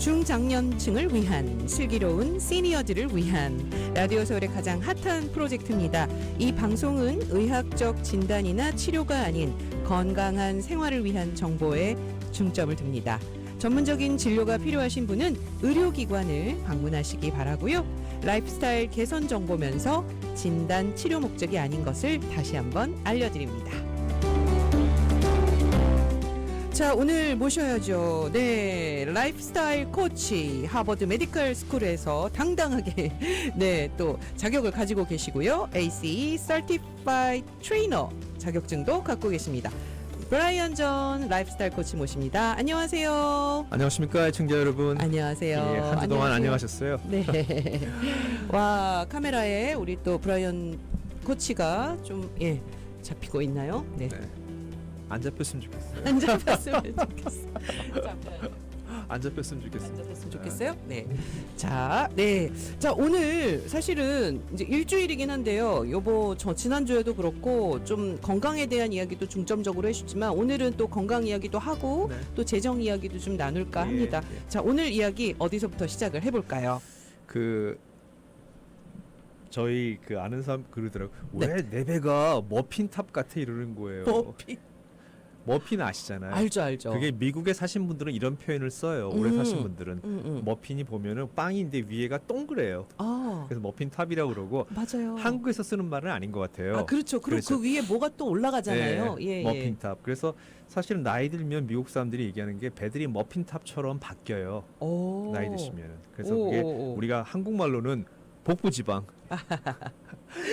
중장년층을 위한 슬기로운 시니어들을 위한 라디오 서울의 가장 핫한 프로젝트입니다. 이 방송은 의학적 진단이나 치료가 아닌 건강한 생활을 위한 정보에 중점을 둡니다. 전문적인 진료가 필요하신 분은 의료기관을 방문하시기 바라고요. 라이프스타일 개선 정보면서 진단 치료 목적이 아닌 것을 다시 한번 알려드립니다. 자, 오늘 모셔야죠. 네, 라이프스타일 코치 하버드 메디컬 스쿨에서 당당하게 네, 또 자격을 가지고 계시고요. ACE Certified Trainer 자격증도 갖고 계십니다. 브라이언 존 라이프스타일 코치 모십니다. 안녕하세요. 안녕하십니까, 애청자 여러분. 안녕하세요. 예, 한 주 동안 안녕하셨어요? 네. 와, 카메라에 우리 또 브라이언 코치가 좀 잡히고 있나요? 네. 네. 안 잡혔으면 좋겠어요. 안 잡혔으면 좋겠어요. 안 잡혔으면 좋겠습니다. 됐으면 좋겠어요. 네. 자, 네. 자, 오늘 사실은 이제 일주일이긴 한데요. 저 지난주에도 그렇고 좀 건강에 대한 이야기도 중점적으로 해주지만 오늘은 또 건강 이야기도 하고 네. 또 재정 이야기도 좀 나눌까 합니다. 자, 오늘 이야기 어디서부터 시작을 해볼까요? 저희 아는 사람 그러더라고. 네. 왜 내 배가 머핀탑 같아 이러는 거예요. 머핀 아시잖아요. 알죠. 그게 미국에 사신 분들은 이런 표현을 써요. 오래 사신 분들은 머핀이 보면은 빵인데 위에가 동그래요. 그래서 머핀탑이라고 그러고. 맞아요. 한국에서 쓰는 말은 아닌 것 같아요. 그렇죠. 그리고 그 위에 뭐가 또 올라가잖아요. 네, 머핀탑. 그래서 사실은 나이 들면 미국 사람들이 얘기하는 게 배들이 머핀탑처럼 바뀌어요. 나이 드시면. 그래서 그게 우리가 한국말로는 복부지방.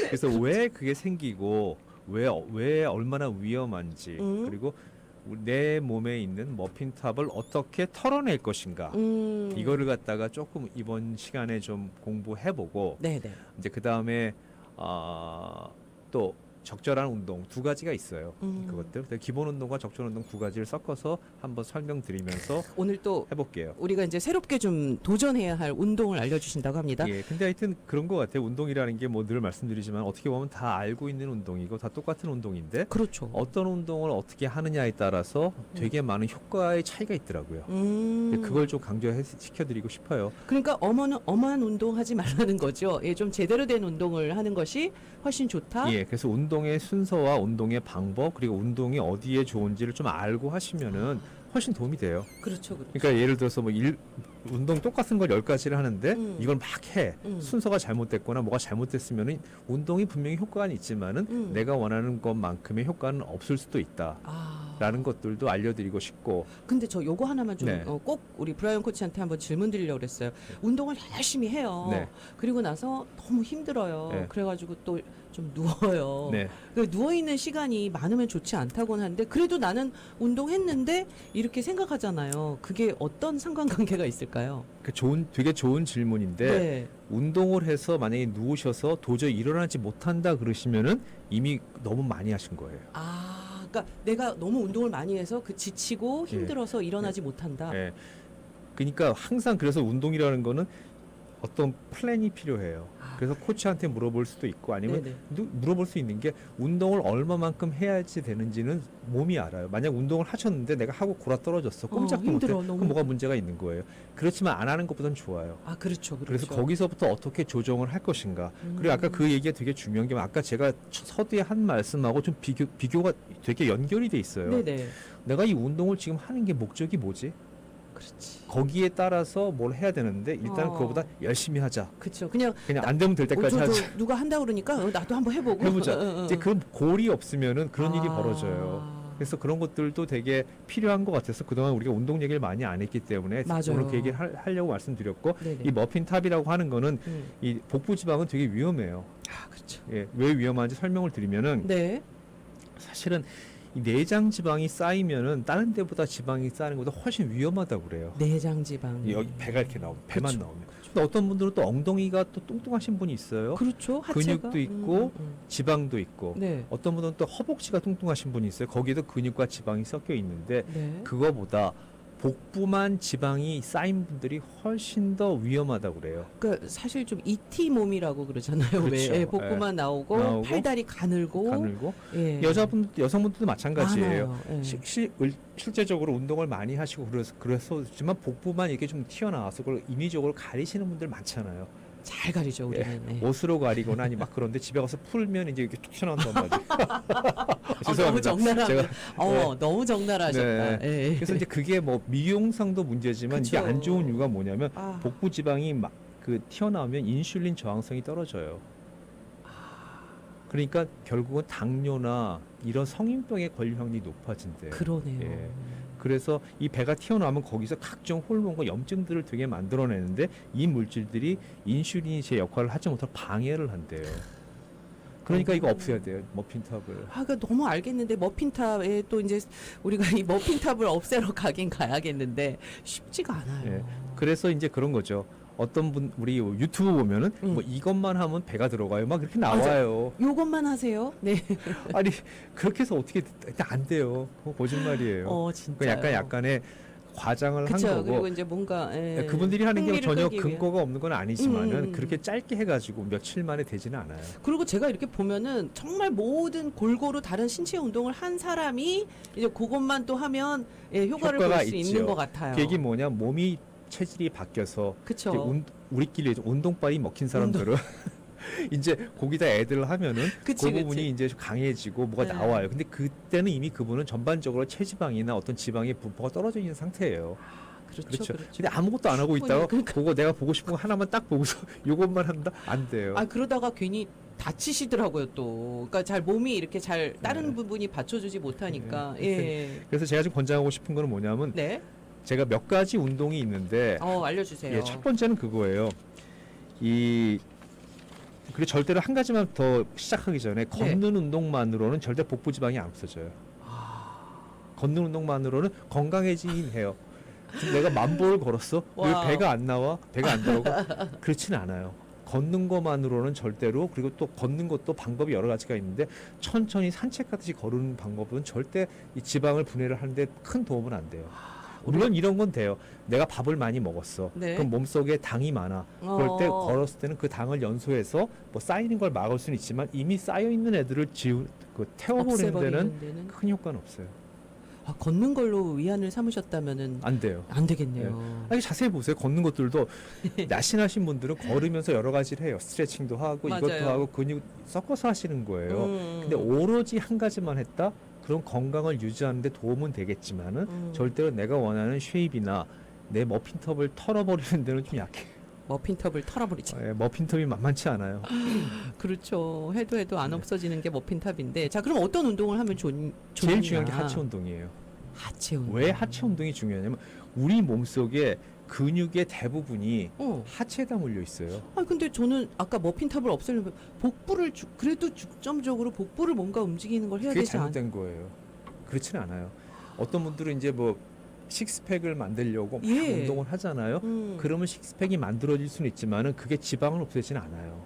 그래서 왜 그게 생기고 왜 얼마나 위험한지 그리고 내 몸에 있는 머핀탑을 어떻게 털어낼 것인가 이거를 갖다가 조금 이번 시간에 좀 공부해보고 이제 그 다음에 또 적절한 운동 두 가지가 있어요. 그것들 기본 운동과 적절 운동 두 가지를 섞어서 한번 설명드리면서 오늘 또 해볼게요. 우리가 이제 새롭게 좀 도전해야 할 운동을 알려주신다고 합니다. 예, 근데 하여튼 그런 것 같아요. 운동이라는 게 뭐 늘 말씀드리지만 어떻게 보면 다 알고 있는 운동이고 다 똑같은 운동인데 그렇죠. 어떤 운동을 어떻게 하느냐에 따라서 되게 많은 효과의 차이가 있더라고요. 그걸 좀 강조시켜드리고 싶어요. 그러니까 엄한 운동하지 말라는 거죠. 예, 좀 제대로 된 운동을 하는 것이 훨씬 좋다. 예, 그래서 운동의 순서와 운동의 방법 그리고 운동이 어디에 좋은지를 좀 알고 하시면은 훨씬 도움이 돼요. 그렇죠. 그러니까 예를 들어서 운동 똑같은 걸 10가지를 하는데 이걸 막 해. 순서가 잘못됐거나 뭐가 잘못됐으면은 운동이 분명히 효과는 있지만은 내가 원하는 것만큼의 효과는 없을 수도 있다. 라는 것들도 알려드리고 싶고. 근데 저 요거 하나만 좀 꼭 우리 브라이언 코치한테 한번 질문 드리려고 그랬어요. 운동을 열심히 해요. 그리고 나서 너무 힘들어요. 그래가지고 또 좀 누워요. 누워있는 시간이 많으면 좋지 않다고는 하는데 그래도 나는 운동했는데 이렇게 생각하잖아요. 그게 어떤 상관관계가 있을까요? 되게 좋은 질문인데 운동을 해서 만약에 누우셔서 도저히 일어나지 못한다 그러시면은 이미 너무 많이 하신 거예요. 그러니까 내가 너무 운동을 많이 해서 지치고 힘들어서 일어나지 못한다. 그러니까 항상 그래서 운동이라는 거는 어떤 플랜이 필요해요. 그래서 코치한테 물어볼 수도 있고 아니면 물어볼 수 있는 게 운동을 얼마만큼 해야지 되는지는 몸이 알아요. 만약 운동을 하셨는데 내가 하고 골아 떨어졌어. 꼼짝도 못해. 그럼 뭐가 문제가 있는 거예요. 그렇지만 안 하는 것보다는 좋아요. 그렇죠. 그래서 거기서부터 어떻게 조정을 할 것인가. 그리고 아까 그 얘기가 되게 중요한 게 아까 제가 서두에 한 말씀하고 좀 비교가 되게 연결이 돼 있어요. 내가 이 운동을 지금 하는 게 목적이 뭐지? 그렇지. 거기에 따라서 뭘 해야 되는데 일단 그거보다 열심히 하자. 그렇죠. 그냥 안 되면 될 때까지 하자. 누가 한다 그러니까 나도 한번 해보자. 이제 그 골이 없으면은 그런 일이 벌어져요. 그래서 그런 것들도 되게 필요한 것 같아서 그동안 우리가 운동 얘기를 많이 안 했기 때문에 오늘 그 얘기를 하려고 말씀드렸고 이 머핀탑이라고 하는 거는 이 복부 지방은 되게 위험해요. 그렇죠. 왜 위험한지 설명을 드리면은 사실은 이 내장 지방이 쌓이면은 다른 데보다 지방이 쌓이는 것보다 훨씬 위험하다고 그래요. 내장 지방. 여기 배가 이렇게 나오면 배만 나오면. 근데 어떤 분들은 또 엉덩이가 또 뚱뚱하신 분이 있어요. 그렇죠. 근육도 있고 지방도 있고. 어떤 분들은 또 허벅지가 뚱뚱하신 분이 있어요. 거기에도 근육과 지방이 섞여 있는데 그거보다 복부만 지방이 쌓인 분들이 훨씬 더 위험하다고 그래요. 그러니까 사실 좀 이티 몸이라고 그러잖아요. 그렇죠. 왜 예, 복부만 나오고 팔다리 가늘고 예. 여성분들도 마찬가지예요. 많아요. 예. 실제적으로 운동을 많이 하시고 그랬었지만 복부만 이렇게 좀 튀어나와서 그걸 임의적으로 가리시는 분들 많잖아요. 잘 가리죠 우리는. 예. 옷으로 가리거나 아니 막 그런데 집에 가서 풀면 이제 이렇게 툭 튀어나온단 말이에요. 너무 죄송합니다. 적나라. 제가 너무 적나라하셨다. 네. 예. 그래서 이제 그게 뭐 미용상도 문제지만 이게 그쵸. 안 좋은 이유가 뭐냐면 아. 복부 지방이 막 그 튀어나오면 인슐린 저항성이 떨어져요. 그러니까 결국은 당뇨나 이런 성인병에 걸릴 확률이 높아진대요. 그러네요. 예. 그래서 이 배가 튀어나오면 거기서 각종 호르몬과 염증들을 되게 만들어내는데 이 물질들이 인슐린이 제 역할을 하지 못하고 방해를 한대요. 그러니까 이거 없애야 돼요. 머핀탑을. 그러니까 너무 알겠는데 머핀탑에 또 이제 우리가 이 머핀탑을 없애러 가긴 가야겠는데 쉽지가 않아요. 예. 그래서 이제 그런 거죠. 어떤 분 우리 유튜브 보면은 뭐 이것만 하면 배가 들어가요. 막 이렇게 나와요. 요것만 하세요. 네. 아니 그렇게 해서 어떻게 안 돼요. 그거 거짓말이에요. 진짜. 약간의 과장을 그쵸. 한 거고. 그리고 이제 뭔가 그분들이 하는 게 흥미를 전혀 끌기 위한. 근거가 없는 건 아니지만은 그렇게 짧게 해가지고 며칠 만에 되지는 않아요. 그리고 제가 이렇게 보면은 정말 모든 골고루 다른 신체 운동을 한 사람이 이제 그것만 또 하면 효과를 볼 효과가 수 있죠. 있는 것 같아요. 그게 뭐냐 몸이 체질이 바뀌어서 이제 그렇죠. 우리끼리 운동빨이 먹힌 사람들은 이제 거기다 애들을 하면은 그치, 그 부분이 그치. 이제 좀 강해지고 뭐가 네. 나와요. 근데 그때는 이미 그분은 전반적으로 체지방이나 어떤 지방의 분포가 떨어져 있는 상태예요. 그렇죠. 근데 아무것도 안 하고 있다가 그러니까. 그거 내가 보고 싶은 거 하나만 딱 보고서 이것만 한다 안 돼요. 그러다가 괜히 다치시더라고요 또. 그러니까 잘 몸이 이렇게 잘 다른 네. 부분이 받쳐주지 못하니까. 네. 예. 그래서 제가 좀 권장하고 싶은 거는 뭐냐면 네. 제가 몇 가지 운동이 있는데 알려주세요. 첫 번째는 그거예요. 그리고 절대로 한 가지만 더 시작하기 전에 걷는 운동만으로는 절대 복부 지방이 안 없어져요. 걷는 운동만으로는 건강해지긴 해요. 지금 내가 1000보를 걸었어? 왜 와우. 배가 안 나와? 배가 안 들어오고? 그렇진 않아요. 걷는 것만으로는 절대로 그리고 또 걷는 것도 방법이 여러 가지가 있는데 천천히 산책하듯이 걸으는 방법은 절대 이 지방을 분해를 하는데 큰 도움은 안 돼요. 물론 이런 건 돼요. 내가 밥을 많이 먹었어. 네. 그럼 몸속에 당이 많아. 그럴 때 걸었을 때는 그 당을 연소해서 뭐 쌓이는 걸 막을 수는 있지만 이미 쌓여 있는 애들을 태워버리는 데는 큰 효과는 없어요. 걷는 걸로 위안을 삼으셨다면은 안 돼요. 안 되겠네요. 아니 자세히 보세요. 걷는 것들도 날씬하신 분들은 걸으면서 여러 가지를 해요. 스트레칭도 하고 맞아요. 이것도 하고 근육 섞어서 하시는 거예요. 근데 오로지 한 가지만 했다? 그런 건강을 유지하는 데 도움은 되겠지만은 절대로 내가 원하는 쉐입이나 내 머핀톱을 털어버리는 데는 좀 약해. 머핀톱을 털어버리죠. 머핀톱이 만만치 않아요. 그렇죠. 해도 안 없어지는 게 머핀탑인데. 자, 그럼 어떤 운동을 하면 좋냐? 제일 중요한 게 하체 운동이에요. 하체 운동. 왜 하체 운동이 중요하냐면 우리 몸속에 근육의 대부분이 하체에다 몰려 있어요. 근데 저는 아까 머핀탑을 없애려면 복부를 그래도 중점적으로 복부를 뭔가 움직이는 걸 해야 그게 되지 않아요? 잘못된 거예요. 그렇지는 않아요. 어떤 분들은 이제 뭐 식스팩을 만들려고 막 운동을 하잖아요. 그러면 식스팩이 만들어질 수는 있지만은 그게 지방을 없애지는 않아요.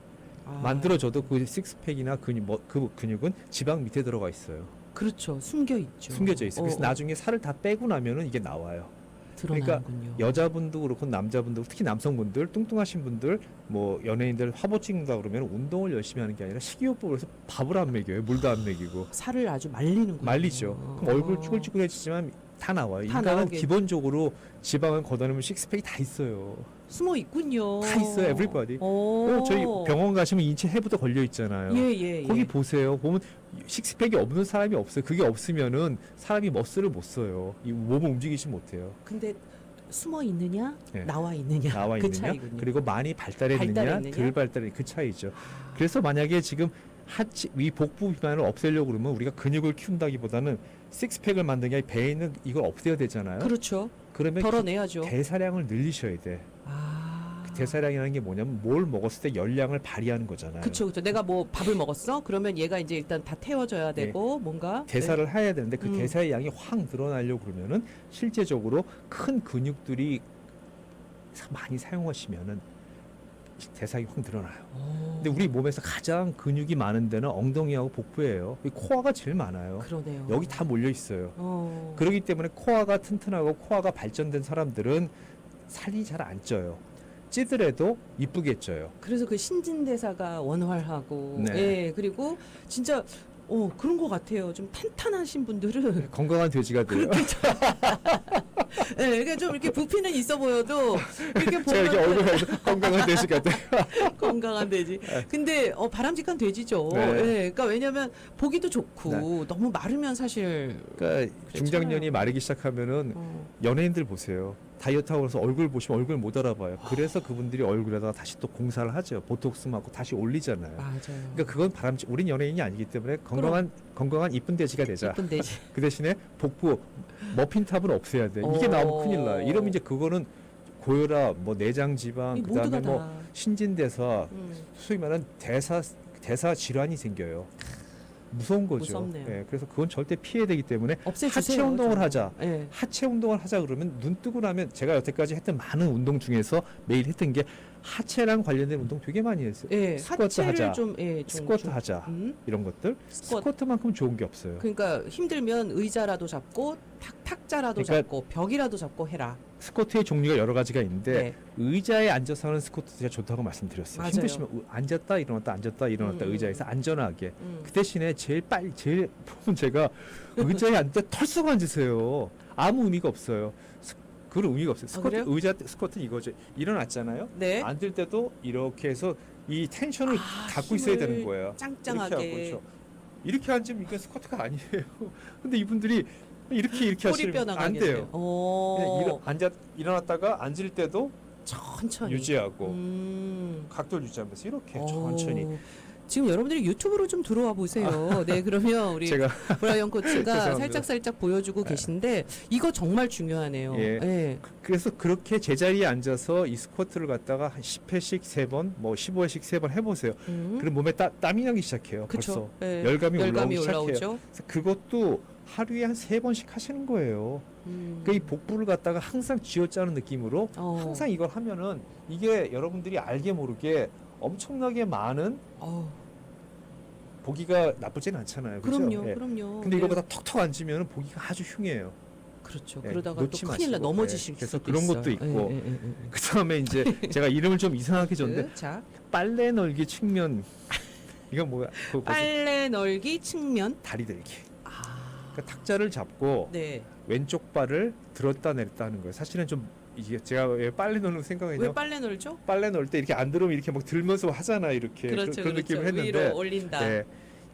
만들어져도 그 식스팩이나 그 근육은 지방 밑에 들어가 있어요. 그렇죠. 숨겨 있죠. 숨겨져 있어요. 그래서 나중에 살을 다 빼고 나면은 이게 나와요. 드러나는군요. 여자분도 그렇고 남자분도 특히 남성분들 뚱뚱하신 분들 뭐 연예인들 화보 찍는다 그러면 운동을 열심히 하는 게 아니라 식이요법을 해서 밥을 안 먹여요. 물도 안 먹이고 살을 아주 말리는군요. 말리죠. 그럼 얼굴 쭈글쭈글해지지만 다 나와요. 다 인간은 나오게. 기본적으로 지방을 걷어내면 식스팩이 다 있어요. 숨어 있군요. 다 있어요. everybody. 저희 병원 가시면 인체 해부도 걸려 있잖아요. 거기 보세요. 보면 식스팩이 없는 사람이 없어요. 그게 없으면은 사람이 머슬을 못 써요. 이 몸을 움직이지 못해요. 근데 숨어 있느냐, 네. 나와 있느냐, 나와 그 있느냐, 차이군요. 그리고 많이 발달했느냐, 발달했느냐? 덜 발달했느냐 그 차이죠. 그래서 만약에 지금 위 복부 비만을 없애려고 그러면 우리가 근육을 키운다기보다는 식스팩을 만드는 게 아니라 배에 있는 이걸 없애야 되잖아요. 그렇죠. 그러면 덜어내야죠. 대사량을 늘리셔야 돼. 대사량이라는 게 뭐냐면 뭘 먹었을 때 열량을 발휘하는 거잖아요. 그렇죠. 내가 뭐 밥을 먹었어? 그러면 얘가 이제 일단 다 태워져야 되고 뭔가 대사를 해야 되는데 그 대사의 양이 확 늘어나려고 그러면은 실제적으로 큰 근육들이 많이 사용하시면은 대사량이 확 늘어나요. 근데 우리 몸에서 가장 근육이 많은 데는 엉덩이하고 복부예요. 이 코어가 제일 많아요. 그러네요. 여기 다 몰려 있어요. 그렇기 때문에 코어가 튼튼하고 코어가 발전된 사람들은 살이 잘 안 쪄요. 찌더라도 이쁘게 쪄요. 그래서 그 신진대사가 원활하고, 네. 예, 그리고 진짜 그런 것 같아요. 좀 탄탄하신 분들은 건강한 돼지가 돼요. 네, 그러니까 좀 이렇게 부피는 있어 보여도 이렇게 제가 이렇게 보면 얼굴에서 건강한 돼지 같아요. 건강한 돼지. 근데 바람직한 돼지죠. 네. 예, 그러니까 왜냐하면 보기도 좋고 네. 너무 마르면 사실 그러니까 중장년이 마르기 시작하면은 연예인들 보세요. 다이어트하고 그래서 얼굴 보시면 얼굴 못 알아봐요. 그래서 그분들이 얼굴에다가 다시 또 공사를 하죠. 보톡스 맞고 다시 올리잖아요. 맞아요. 그러니까 그건 바람직. 우린 연예인이 아니기 때문에 건강한 이쁜 돼지가 되자. 예쁜 돼지. 그 대신에 복부 머핀탑은 없애야 돼. 이게 나오면 큰일 나요. 이러면 이제 그거는 고혈압, 뭐 내장 지방, 이 모두가 그다음에 뭐 다. 신진대사, 소위 말하는 대사 질환이 생겨요. 무서운 거죠. 무섭네요. 예, 그래서 그건 절대 피해야 되기 때문에 없애주세요. 하체 운동을 정말. 하자. 예. 하체 운동을 하자 그러면 눈 뜨고 나면 제가 여태까지 했던 많은 운동 중에서 매일 했던 게 하체랑 관련된 운동 되게 많이 했어요. 예, 스쿼트 하체를 하자. 좀, 스쿼트 하자. 이런 것들. 스쿼트만큼 좋은 게 없어요. 그러니까 힘들면 의자라도 잡고 탁자라도 그러니까 잡고 벽이라도 잡고 해라. 스쿼트의 종류가 여러 가지가 있는데 네. 의자에 앉아서 하는 스쿼트가 좋다고 말씀드렸어요. 맞아요. 힘드시면 앉았다 일어났다 의자에서 안전하게. 그 대신에 제일 보면 제가 의자에 앉다 털썩 앉으세요. 아무 의미가 없어요. 그런 의미가 없어요. 스쿼트 그래요? 의자 스쿼트는 이거죠. 일어났잖아요. 네. 앉을 때도 이렇게 해서 이 텐션을 갖고 있어야 힘을 되는 거예요. 짱짱하게. 이렇게 하고, 그렇죠. 이렇게 앉으면 이건 스쿼트가 아니에요. 근데 이분들이 이렇게 꼬리 하시면 뼈 안 나가게 돼요. 돼요. 그냥 일어났다가 앉을 때도 천천히 유지하고 각도를 유지하면서 이렇게 천천히. 지금 여러분들이 유튜브로 좀 들어와 보세요. 네, 그러면 우리 제가 브라이언 코치가 죄송합니다. 살짝 보여주고 계신데 이거 정말 중요하네요. 예. 예. 그래서 그렇게 제자리에 앉아서 이 스쿼트를 갖다가 한 10회씩 3번, 뭐 15회씩 3번 해보세요. 그럼 몸에 땀이 나기 시작해요. 그쵸. 벌써 예. 열감이 올라오기 올라오죠. 시작해요. 그래서 그것도 하루에 한 3번씩 하시는 거예요. 그러니까 이 복부를 갖다가 항상 쥐어짜는 느낌으로 항상 이걸 하면은 이게 여러분들이 알게 모르게 엄청나게 많은 보기가 나쁘진 않잖아요. 그렇죠? 그럼요, 예. 그럼요. 근데 네. 이거보다 턱턱 앉으면 보기가 아주 흉해요. 그렇죠. 예, 그러다가 또 놓지 큰일 나 마시고. 넘어지실 예, 그래서 수도 그런 있어요. 것도 있고. 예. 그 다음에 이제 제가 이름을 좀 이상하게 줬는데 자, 빨래 널기 측면. 이건 뭐야? 그거 빨래 널기 측면. 다리 들기. 그러니까 탁자를 잡고 네. 왼쪽 발을 들었다 내렸다 하는 거예요. 사실은 좀 이게 제가 왜 빨래 넣는 왜 생각이냐? 빨래 널죠? 빨래 넣을 때 이렇게 안 들으면 이렇게 막 들면서 하잖아 이렇게 그렇죠, 그런 그렇죠. 느낌을 했는데 위로 올린다. 네,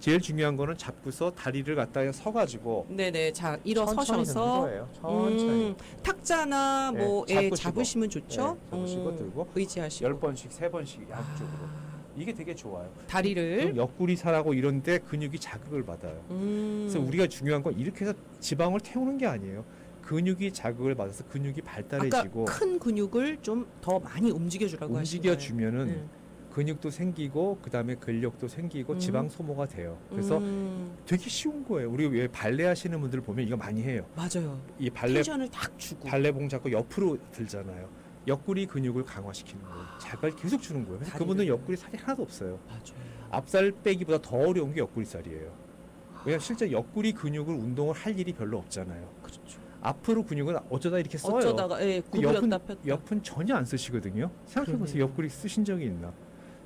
제일 중요한 거는 잡고서 다리를 갖다 서가지고 네네. 자, 천천히 일어서셔서 넣는 거예요. 천천히 탁자나 네, 뭐 잡으시고. 잡으시면 좋죠. 네, 잡으시고 들고 의지하시고 10번씩 3번씩 양쪽으로 이게 되게 좋아요. 다리를 그럼 옆구리 살하고 이런데 근육이 자극을 받아요. 그래서 우리가 중요한 건 이렇게 해서 지방을 태우는 게 아니에요. 근육이 자극을 받아서 근육이 아까 발달해지고 큰 근육을 좀 더 많이 움직여주라고 하신 거예요. 움직여주면은 근육도 생기고 그다음에 근력도 생기고 지방 소모가 돼요. 그래서 되게 쉬운 거예요. 우리 왜 발레 하시는 분들 보면 이거 많이 해요. 맞아요. 이 텐션을 딱 주고. 발레봉 잡고 옆으로 들잖아요. 옆구리 근육을 강화시키는 거예요. 자극을 계속 주는 거예요. 그래서 다리를. 그분들 옆구리 살이 하나도 없어요. 맞아요. 앞살 빼기보다 더 어려운 게 옆구리 살이에요. 왜냐하면 실제 옆구리 근육을 운동을 할 일이 별로 없잖아요. 그렇죠. 앞으로 근육은 어쩌다 이렇게 써요. 어쩌다가 구부렸다 폈다. 옆은 전혀 안 쓰시거든요. 생각해보세요. 그러네요. 옆구리 쓰신 적이 있나?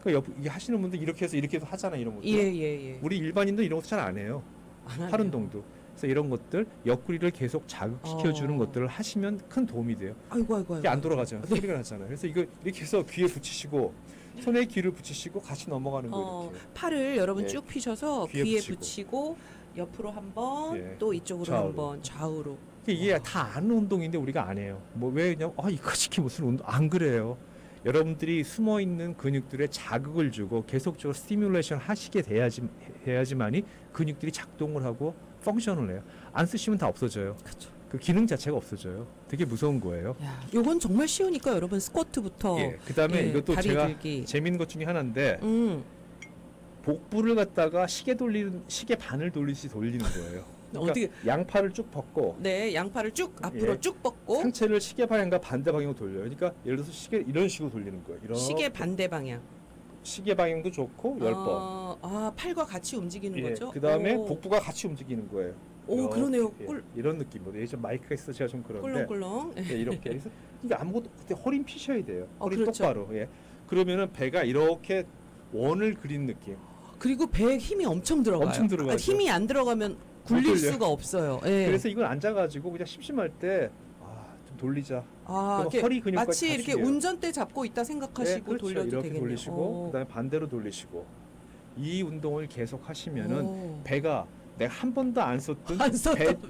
그러니까 이게 하시는 분들 이렇게 해서 이렇게도 하잖아 이런 것도. 예. 우리 일반인도 이런 것도 잘 안 해요. 안 하네요. 팔 운동도. 그래서 이런 것들 옆구리를 계속 자극시켜주는 어. 것들을 하시면 큰 도움이 돼요. 아이고. 이게 안 돌아가잖아요. 소리가 나잖아요. 그래서 이거 이렇게 해서 귀에 붙이시고 손에 귀를 붙이시고 같이 넘어가는 거예요. 이렇게. 팔을 여러분 예. 쭉 펴셔서 귀에 귀에 붙이고. 붙이고 옆으로 한 번, 예. 또 이쪽으로 좌우로. 한 번, 좌우로. 이게 다 아는 운동인데 우리가 안 해요. 뭐 왜냐면 이거 시키 무슨 운동 안 그래요. 여러분들이 숨어 있는 근육들에 자극을 주고 계속적으로 스티뮬레이션 하시게 돼야지만이 근육들이 작동을 하고 펑션을 해요. 안 쓰시면 다 없어져요. 그렇죠. 그 기능 자체가 없어져요. 되게 무서운 거예요. 야, 요건 정말 쉬우니까 여러분 스쿼트부터. 예. 그다음에 예, 이것도 다리 제가 들기. 재밌는 것 중에 하나인데 음. 복부를 갖다가 시계 반을 돌리듯이 돌리는 거예요. 그러니까 어떻게 양팔을 쭉 뻗고 네, 양팔을 쭉 앞으로 예. 쭉 뻗고 상체를 시계 방향과 반대 방향으로 돌려요. 그러니까 예를 들어서 시계 이런 식으로 돌리는 거예요. 이렇게. 시계 반대 방향. 시계 방향도 좋고 10번. 아, 팔과 같이 움직이는 거죠? 그다음에 오. 복부가 같이 움직이는 거예요. 오, 이렇게, 그러네요. 이런 느낌으로. 예전 마이크가 있어 제가 좀 그런데 꿀렁꿀렁. 이렇게 해서 이게 아무것도 그때 허리 피셔야 돼요. 허리 그렇죠. 똑바로. 그러면은 배가 이렇게 원을 그린 느낌. 그리고 배에 힘이 엄청 들어가요. 엄청 들어가죠. 힘이 안 들어가면 굴릴 돌려요. 수가 없어요. 예. 그래서 이걸 앉아가지고 그냥 심심할 때 좀 돌리자. 이렇게 허리 근육까지 마치 다 이렇게 숙여요. 운전대 잡고 있다 생각하시고 그렇죠. 돌려도 이렇게 되겠네요. 돌리시고 그다음에 반대로 돌리시고 이 운동을 계속 하시면은 배가 내가 한 번도 안 썼던 안 썼던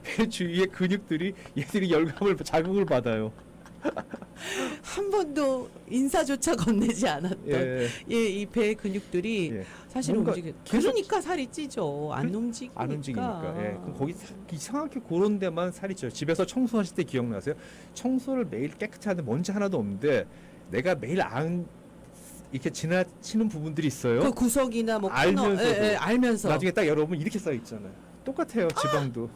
배 주위의 근육들이 얘들이 열감을 자극을 받아요. 한 번도 인사조차 건네지 않았던 이 배 근육들이 사실은 뭔가 움직이. 계속 그러니까 살이 찌죠. 안 움직이니까. 안 움직이니까. 그럼 거기 이상하게 그런 데만 살이 쪄요. 집에서 청소하실 때 기억나세요? 청소를 매일 깨끗이 하는데 먼지 하나도 없는데 내가 매일 안 이렇게 지나치는 부분들이 있어요. 그 구석이나 뭐 알면서도. 알면서 나중에 딱 열어보면 이렇게 쌓여 있잖아요. 똑같아요. 지방도.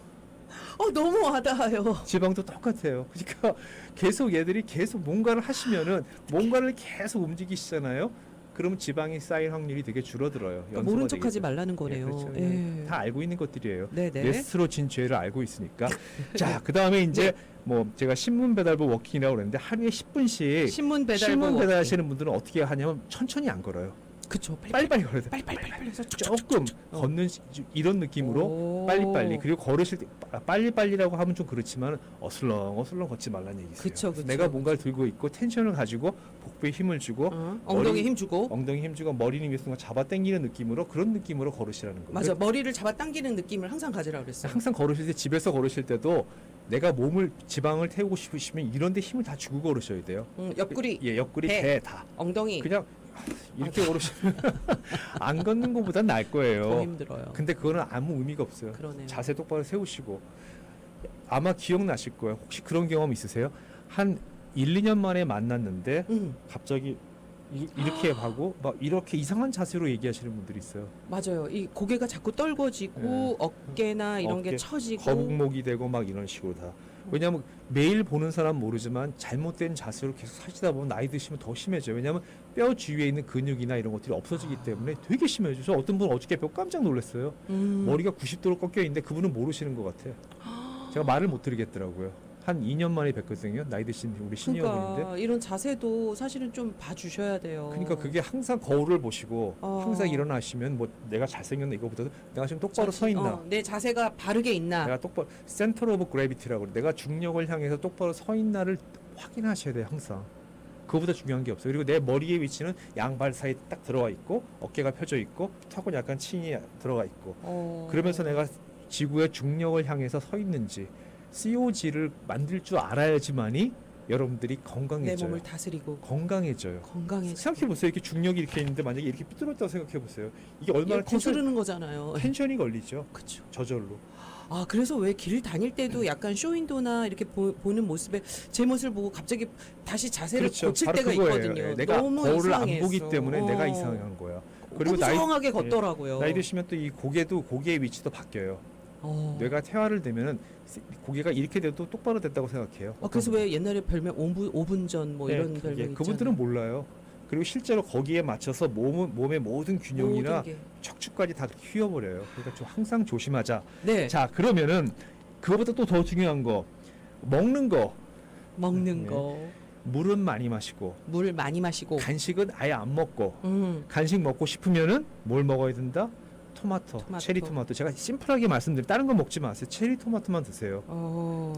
너무 와닿아요. 지방도 똑같아요. 그러니까 계속 얘들이 계속 뭔가를 하시면은 뭔가를 계속 움직이시잖아요. 그러면 지방이 쌓일 확률이 되게 줄어들어요. 모른 척하지 말라는 거네요. 그렇죠. 예. 다 알고 있는 것들이에요. 네네. 내 스스로 진 죄를 알고 있으니까. 자, 그 다음에 이제 뭐 제가 신문 배달부 워킹이라고 그랬는데 하루에 10분씩 신문 신문 배달하시는 분들은 어떻게 하냐면 천천히 안 걸어요. 그쵸. 빨리빨리 걸어야 돼요. 빨리빨리 해서 조금 걷는 이런 느낌으로 빨리빨리. 그리고 걸으실 때 빨리빨리라고 하면 좀 그렇지만 어슬렁 걷지 말라는 얘기죠. 그쵸. 내가 뭔가를 들고 있고 텐션을 가지고 복부에 힘을 주고 엉덩이에 힘 주고 엉덩이 힘 주고 머리는 위에서 잡아 당기는 느낌으로 그런 느낌으로 걸으시라는 거예요. 맞아. 머리를 잡아 당기는 느낌을 항상 가지라고 그랬어요. 항상 걸으실 때 집에서 걸으실 때도 내가 몸을 지방을 태우고 싶으시면 이런 데 힘을 다 주고 걸으셔야 돼요. 옆구리, 옆구리, 배, 배 다. 엉덩이 그냥 이렇게 걸으시면 안 걷는 것보단 나을 거예요. 더 힘들어요. 근데 그거는 아무 의미가 없어요. 그러네요. 자세 똑바로 세우시고 아마 기억나실 거예요. 혹시 그런 경험 있으세요? 한 1, 2년 만에 만났는데 갑자기 이렇게 하고 막 이렇게 이상한 자세로 얘기하시는 분들이 있어요. 맞아요. 이 고개가 자꾸 떨궈지고 어깨나 이런 게 처지고 거북목이 되고 막 이런 식으로 다. 왜냐하면 매일 보는 사람 모르지만 잘못된 자세로 계속 사시다 보면 나이 드시면 더 심해져요. 왜냐하면 뼈 주위에 있는 근육이나 이런 것들이 없어지기 때문에 되게 심해져요. 저 어떤 분 어저께 뼈 깜짝 놀랐어요. 머리가 90도로 꺾여 있는데 그분은 모르시는 것 같아요. 제가 말을 못 드리겠더라고요. 한 2년 만에 뵀거든요. 나이 드신 우리 시니어분인데. 그러니까 이런 자세도 사실은 좀 봐주셔야 돼요. 그러니까 그게 항상 거울을 보시고 항상 일어나시면 뭐 내가 잘생겼나 이거보다도 내가 지금 똑바로 서 있나. 내 자세가 바르게 있나. 내가 똑바로 센터 오브 그래비티라고 그래. 내가 중력을 향해서 똑바로 서 있나를 확인하셔야 돼요. 항상. 그거보다 중요한 게 없어요. 그리고 내 머리의 위치는 양발 사이에 딱 들어가 있고 어깨가 펴져 있고 턱은 약간 칭이 들어가 있고 그러면서 내가 지구의 중력을 향해서 서 있는지 COG를 만들 줄 알아야지만이 여러분들이 건강해져요. 내 몸을 다스리고 건강해져요. 생각해 보세요. 이렇게 중력이 이렇게 있는데 만약에 이렇게 삐뚤었다고 생각해 보세요. 이게 얼마나 거스르는 거잖아요. 텐션이 걸리죠. 그렇죠. 저절로. 그래서 왜 길 다닐 때도 약간 쇼윈도나 이렇게 보는 모습에 제 모습을 보고 갑자기 다시 자세를 고칠 때가 있거든요. 내가 너무 거울을 안 이상했어. 보기 때문에 내가 이상한 거야. 그리고 이상하게 걷더라고요. 나이 드시면 또 이 고개의 위치도 바뀌어요. 뇌가 퇴화를 되면은 고개가 이렇게 돼도 똑바로 됐다고 생각해요. 그래서 왜 옛날에 별명 5분 전 뭐 이런 별명 있잖아요. 그분들은 몰라요. 그리고 실제로 거기에 맞춰서 몸의 모든 균형이나 척추까지 다 휘어버려요. 그러니까 좀 항상 조심하자. 네. 자, 그러면은 그거보다 또 더 중요한 거 먹는 거. 물은 많이 마시고. 물 많이 마시고. 간식은 아예 안 먹고. 간식 먹고 싶으면은 뭘 먹어야 된다? 토마토, 체리 토마토. 제가 심플하게 말씀드린 다른 거 먹지 마세요. 체리 토마토만 드세요.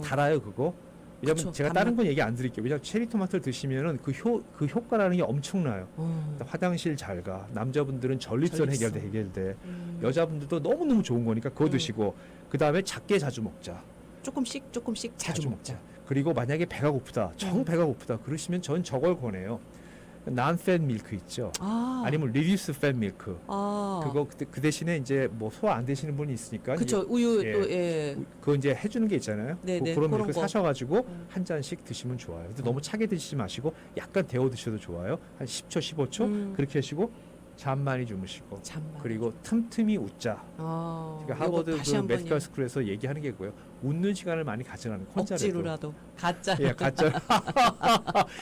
달아요 그거. 왜냐면 제가 다른 건 얘기 안 드릴게요. 왜냐면 체리 토마토를 드시면은 그 효과라는 게 엄청나요. 화장실 잘 가. 남자분들은 전립선 해결돼. 여자분들도 너무너무 좋은 거니까 그거 드시고 그 다음에 작게 자주 먹자. 조금씩 자주 먹자. 그리고 만약에 배가 고프다, 배가 고프다 그러시면 전 저걸 권해요. non-fat 밀크 있죠. 아니면 reduced fat 밀크. 그거 그 대신에 이제 뭐 소화 안 되시는 분이 있으니까. 그렇죠. 우유 그거 이제 해주는 게 있잖아요. 그런 밀크 사셔가지고 한 잔씩 드시면 좋아요. 근데 너무 차게 드시지 마시고 약간 데워 드셔도 좋아요. 한 10초, 15초 그렇게 하시고 잠 많이 주무시고 잠만. 그리고 틈틈이 웃자. 그러니까 하버드 그 메디컬 스쿨에서 얘기하는 게 뭐예요? 웃는 시간을 많이 가져가는 컨자라도. 억지로라도 가짜. 예, 가짜.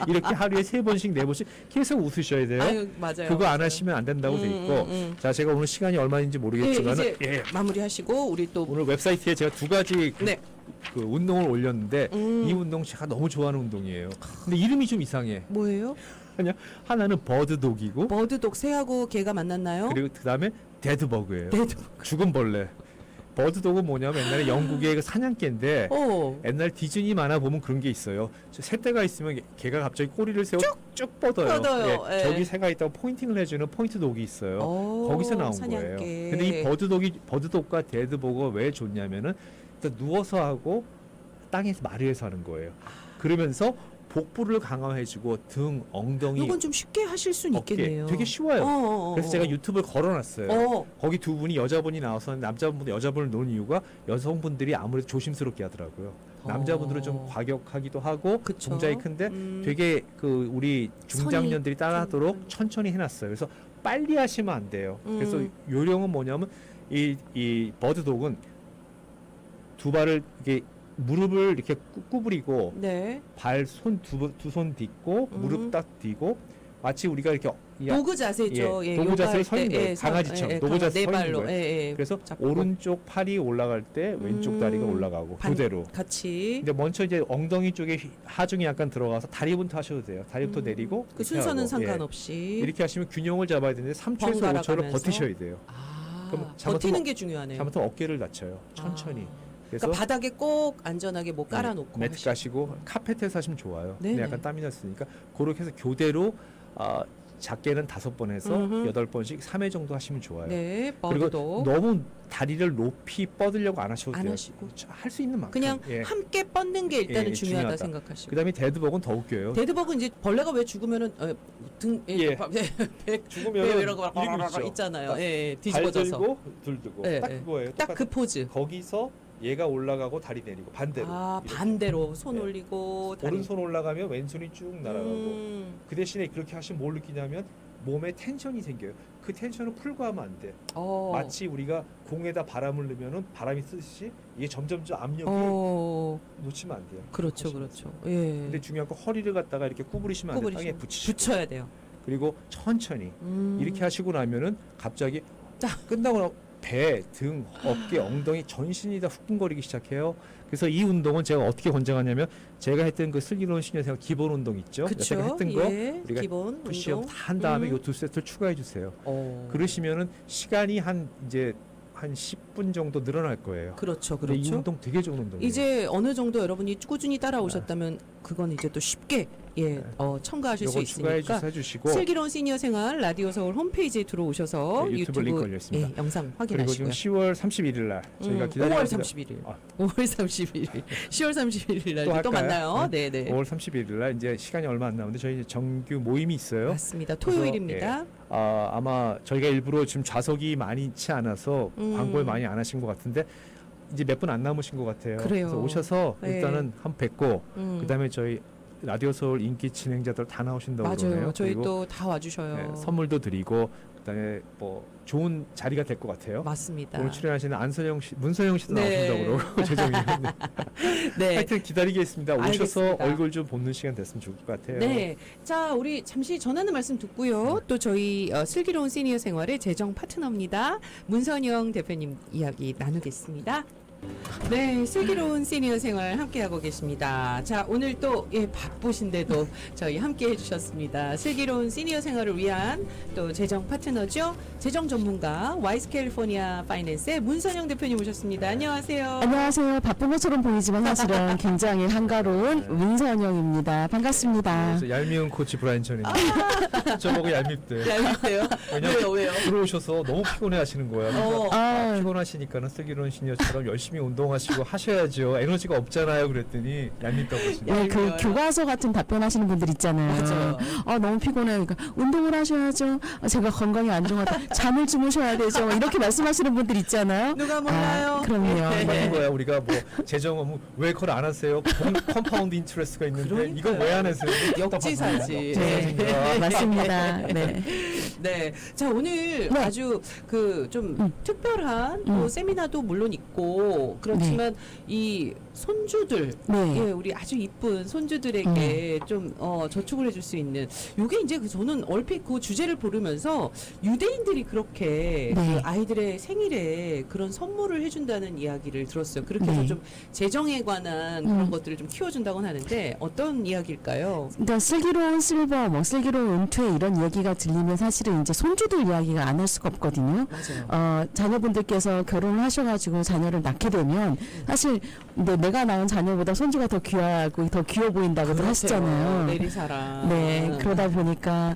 이렇게 하루에 3번씩 4번씩 계속 웃으셔야 돼요. 아유, 맞아요. 그거 안 맞아요. 하시면 안 된다고 돼 있고. 자, 제가 오늘 시간이 얼마인지 모르겠지만 예, 이제 마무리하시고 우리 또 오늘 웹사이트에 제가 2가지 네. 그 운동을 올렸는데 이 운동 제가 너무 좋아하는 운동이에요. 근데 이름이 좀 이상해. 뭐예요? 하나는 버드독이고 버드독 새하고 개가 만났나요? 그리고 그다음에 데드버그예요. 데드버그. 죽은 벌레. 버드독은 뭐냐면 옛날에 영국의 그 사냥개인데 옛날 디즈니 만화 보면 그런 게 있어요. 새떼가 있으면 걔가 갑자기 꼬리를 세워 쭉 뻗어요. 예. 저기 새가 있다고 포인팅을 해주는 포인트 독이 있어요. 거기서 나온 사냥개. 거예요. 근데 이 버드독과 데드버그가 왜 좋냐면은 일단 누워서 하고 땅에서 마루에서 하는 거예요. 그러면서 복부를 강화해주고 등, 엉덩이, 이건 좀 쉽게 하실 수는 어깨 있겠네요. 되게 쉬워요. 그래서 제가 유튜브를 걸어놨어요. 거기 두 분이 여자분이 나와서 남자분들 여자분을 놓은 이유가 여성분들이 아무래도 조심스럽게 하더라고요. 남자분들은 좀 과격하기도 하고 그쵸? 동작이 큰데 되게 그 우리 중장년들이 따라하도록 천천히 해놨어요. 그래서 빨리 하시면 안 돼요. 그래서 요령은 뭐냐면 이 버드독은 두 발을 이렇게 무릎을 이렇게 구부리고 네. 발 손 두 손 딛고 무릎 딱 딛고 마치 우리가 이렇게 도구 자세죠. 예, 도구 자세에 서 있는 거예요. 강아지처럼 도구 자세 서 있는 거예요. 그래서 잡고. 오른쪽 팔이 올라갈 때 왼쪽 다리가 올라가고 그대로. 같이. 근데 먼저 이제 엉덩이 쪽에 하중이 약간 들어가서 다리부터 하셔도 돼요. 다리부터 내리고 그 순서는 하고. 상관없이 이렇게 하시면 균형을 잡아야 되는데 3초에서 번갈아 5초를 가면서. 버티셔야 돼요. 그럼 버티는 게 중요하네요. 잘못하면 어깨를 다쳐요. 천천히. 그래서 그러니까 바닥에 꼭 안전하게 뭐 깔아놓고 매트 까시고 카페트에서 하시면 좋아요. 근데 네네. 약간 땀이 났으니까 그렇게 해서 교대로 작게는 5번 해서 8번씩 3회 정도 하시면 좋아요. 네, 그리고 버드독. 너무 다리를 높이 뻗으려고 안 하셔도 안 돼요. 하시고. 할 수 있는 만큼. 그냥 함께 뻗는 게 일단은 예, 중요하다 중요하다. 생각하시고. 그다음에 데드버그는 더 웃겨요. 데드버그는 이제 벌레가 왜 죽으면은 등 죽으면 이런 거 막 있잖아요. 예, 뒤집어져서. 발 들고 둘 뜨고 딱 그거예요. 딱 그 포즈. 거기서 얘가 올라가고 다리 내리고 반대로. 이렇게. 반대로 손 올리고 다리. 오른손 올라가면 왼손이 쭉 날아가고. 그 대신에 그렇게 하시면 뭘 느끼냐면 몸에 텐션이 생겨요. 그 텐션을 풀고 하면 안 돼. 마치 우리가 공에다 바람을 넣으면은 바람이 쓰듯이 이게 점점점 압력이 놓치면 안 돼요. 그렇죠, 그렇죠. 예. 근데 중요한 건 허리를 갖다가 이렇게 구부리시면 안 돼요. 땅에 붙여야 돼요. 그리고 천천히 이렇게 하시고 나면은 갑자기 끝나고 배, 등, 어깨, 엉덩이, 전신이 다 후끈거리기 시작해요. 그래서 이 운동은 제가 어떻게 권장하냐면 제가 했던 그 슬기로운 신여생활 기본 운동 있죠. 제가 했던 거 우리가 기본 푸시업 다 한 다음에 요 2세트를 추가해 주세요. 그러시면은 시간이 한 10분 정도 늘어날 거예요. 그렇죠, 근데 이 운동 되게 좋은 운동이에요. 이제 어느 정도 여러분이 꾸준히 따라오셨다면 그건 이제 또 쉽게 첨가하실 수 있으니까 해주시고 슬기로운 시니어 생활 라디오 서울 홈페이지에 들어오셔서 유튜브 링크 올렸습니다. 영상 그리고 확인하시고요. 지금 10월 31일 날 저희가 5월 31일, 5월 31일, 10월 31일 날 또 만나요. 네, 네. 5월 31일 날 이제 시간이 얼마 안 남았는데 저희 정규 모임이 있어요. 맞습니다. 토요일입니다. 아마 저희가 일부러 지금 좌석이 많지 않아서 광고를 많이 안 하신 것 같은데 이제 몇 분 안 남으신 것 같아요. 그래요. 그래서 오셔서 일단은 한번 뵙고 그다음에 저희 라디오 서울 인기 진행자들 다 나오신다고 그러네요. 맞아요. 저희 또 다 와주셔요. 선물도 드리고 그다음에 뭐 좋은 자리가 될 것 같아요. 맞습니다. 오늘 출연하시는 안선영 씨, 문선영 씨도 나오신다고 그러고 재정이. 네. 하여튼 기다리겠습니다. 오셔서 알겠습니다. 얼굴 좀 보는 시간 됐으면 좋을 것 같아요. 네. 자, 우리 잠시 전하는 말씀 듣고요. 또 저희 슬기로운 시니어 생활의 재정 파트너입니다. 문선영 대표님 이야기 나누겠습니다. 네, 슬기로운 시니어 생활 함께하고 계십니다. 자, 오늘 또 바쁘신데도 저희 함께 해주셨습니다. 슬기로운 시니어 생활을 위한 또 재정 파트너죠. 재정 전문가 와이스 캘리포니아 파이낸스의 문선영 대표님 오셨습니다. 안녕하세요. 안녕하세요. 바쁜 것처럼 보이지만 사실은 굉장히 한가로운 문선영입니다. 반갑습니다. 그래서 얄미운 코치 브라인천입니다. 저보고 얄밉대. 얄밉대요? 왜냐면 왜요? 들어오셔서 너무 피곤해 하시는 거예요. 피곤하시니까는 슬기로운 시니어처럼 열심히 열심히 운동하시고 하셔야죠. 에너지가 없잖아요. 그랬더니 얄밉다고 하시네요. 네, 그 얄미워요. 교과서 같은 답변하시는 분들 있잖아요. 맞아요. 너무 피곤해. 그러니까 운동을 하셔야죠. 제가 건강이 안 좋아서 잠을 주무셔야 되죠. 이렇게 말씀하시는 분들 있잖아요. 누가 몰라요? 그럼요. 네. 네. 거야 우리가 뭐 재정 업무 왜 그걸 안 하세요? 컴파운드 인트레스트가 있는데 그러니까요. 이거 왜 안 하세요? 역지사지. 네. 맞습니다. 네. 네. 자, 오늘 네. 아주 그 좀 특별한 또 세미나도 물론 있고 그렇지만 이 손주들 네. 예, 우리 아주 이쁜 손주들에게 좀 저축을 해줄 수 있는 요게 이제 저는 얼핏 그 주제를 보르면서 유대인들이 그렇게 네. 그 아이들의 생일에 그런 선물을 해준다는 이야기를 들었어요. 그렇게 해서 네. 좀 재정에 관한 그런 것들을 좀 키워준다고 하는데 어떤 이야기일까요? 그러니까 슬기로운 실버, 슬기로운 은퇴 이런 얘기가 들리면 사실은 이제 손주들 이야기가 안 할 수가 없거든요. 맞아요. 자녀분들께서 결혼을 하셔가지고 자녀를 낳게 되면 사실 근데 내가 낳은 자녀보다 손주가 더 귀하고 더 귀여워 보인다고들 하시잖아요. 내리사랑. 네, 그러다 보니까